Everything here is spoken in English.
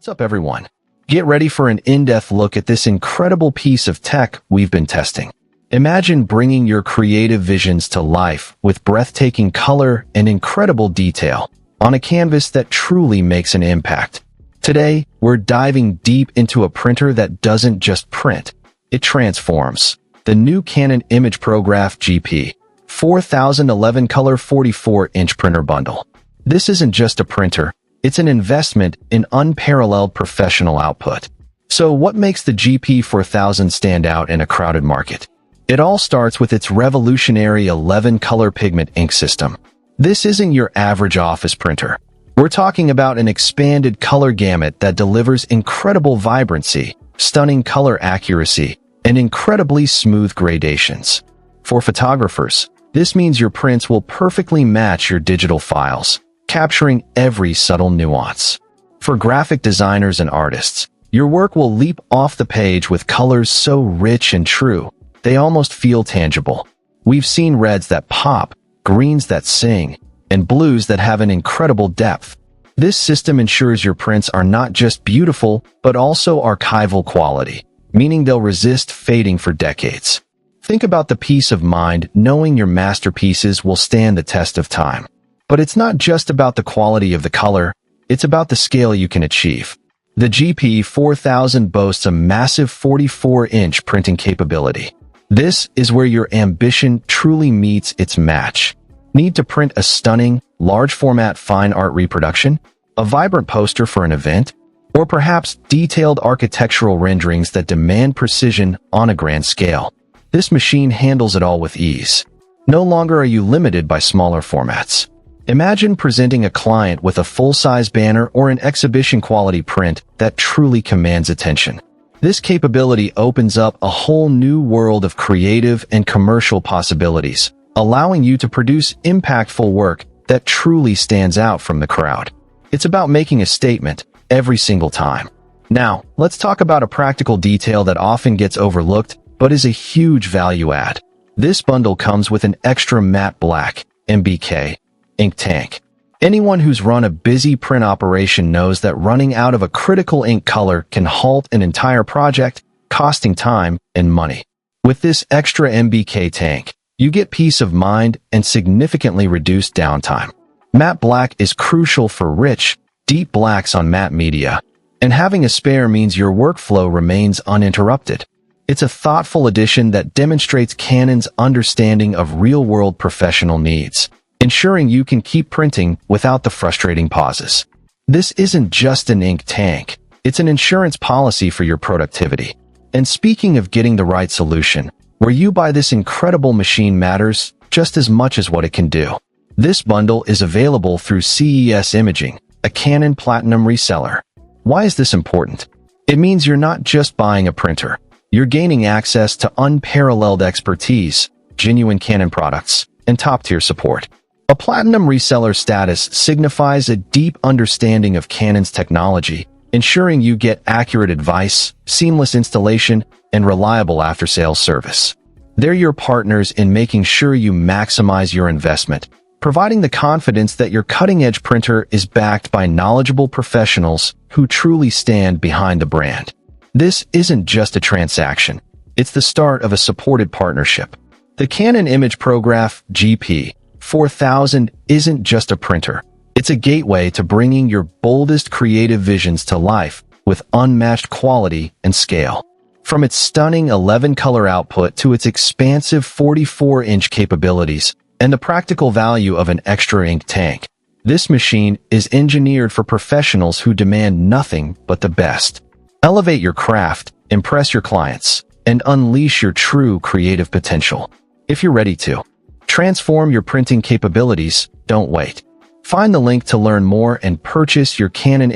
What's up, everyone? Get ready for an in-depth look at this incredible piece of tech we've been testing. Imagine bringing your creative visions to life with breathtaking color and incredible detail on a canvas that truly makes an impact. Today, we're diving deep into a printer that doesn't just print, it transforms. The new Canon imagePROGRAF GP-4000 11-color 44-inch printer bundle. This isn't just a printer, it's an investment in unparalleled professional output. So what makes the GP-4000 stand out in a crowded market? It all starts with its revolutionary 11-color pigment ink system. This isn't your average office printer. We're talking about an expanded color gamut that delivers incredible vibrancy, stunning color accuracy, and incredibly smooth gradations. For photographers, this means your prints will perfectly match your digital files, capturing every subtle nuance. For graphic designers and artists, your work will leap off the page with colors so rich and true, they almost feel tangible. We've seen reds that pop, greens that sing, and blues that have an incredible depth. This system ensures your prints are not just beautiful, but also archival quality, meaning they'll resist fading for decades. Think about the peace of mind knowing your masterpieces will stand the test of time. But it's not just about the quality of the color, it's about the scale you can achieve. The GP-4000 boasts a massive 44-inch printing capability. This is where your ambition truly meets its match. Need to print a stunning, large-format fine art reproduction? A vibrant poster for an event? Or perhaps detailed architectural renderings that demand precision on a grand scale? This machine handles it all with ease. No longer are you limited by smaller formats. Imagine presenting a client with a full-size banner or an exhibition-quality print that truly commands attention. This capability opens up a whole new world of creative and commercial possibilities, allowing you to produce impactful work that truly stands out from the crowd. It's about making a statement every single time. Now, let's talk about a practical detail that often gets overlooked, but is a huge value add. This bundle comes with an extra matte black MBK ink tank. Anyone who's run a busy print operation knows that running out of a critical ink color can halt an entire project, costing time and money. With this extra MBK tank, you get peace of mind and significantly reduced downtime. Matte black is crucial for rich, deep blacks on matte media, and having a spare means your workflow remains uninterrupted. It's a thoughtful addition that demonstrates Canon's understanding of real-world professional needs, ensuring you can keep printing without the frustrating pauses. This isn't just an ink tank, it's an insurance policy for your productivity. And speaking of getting the right solution, where you buy this incredible machine matters just as much as what it can do. This bundle is available through CES Imaging, a Canon Platinum reseller. Why is this important? It means you're not just buying a printer, you're gaining access to unparalleled expertise, genuine Canon products, and top-tier support. A Platinum reseller status signifies a deep understanding of Canon's technology, ensuring you get accurate advice, seamless installation, and reliable after-sales service. They're your partners in making sure you maximize your investment, providing the confidence that your cutting-edge printer is backed by knowledgeable professionals who truly stand behind the brand. This isn't just a transaction, it's the start of a supported partnership. The Canon imagePROGRAF GP-4000 isn't just a printer, it's a gateway to bringing your boldest creative visions to life with unmatched quality and scale. From its stunning 11-color output to its expansive 44-inch capabilities and the practical value of an extra ink tank, this machine is engineered for professionals who demand nothing but the best. Elevate your craft, impress your clients, and unleash your true creative potential. If you're ready to transform your printing capabilities, don't wait. Find the link to learn more and purchase your Canon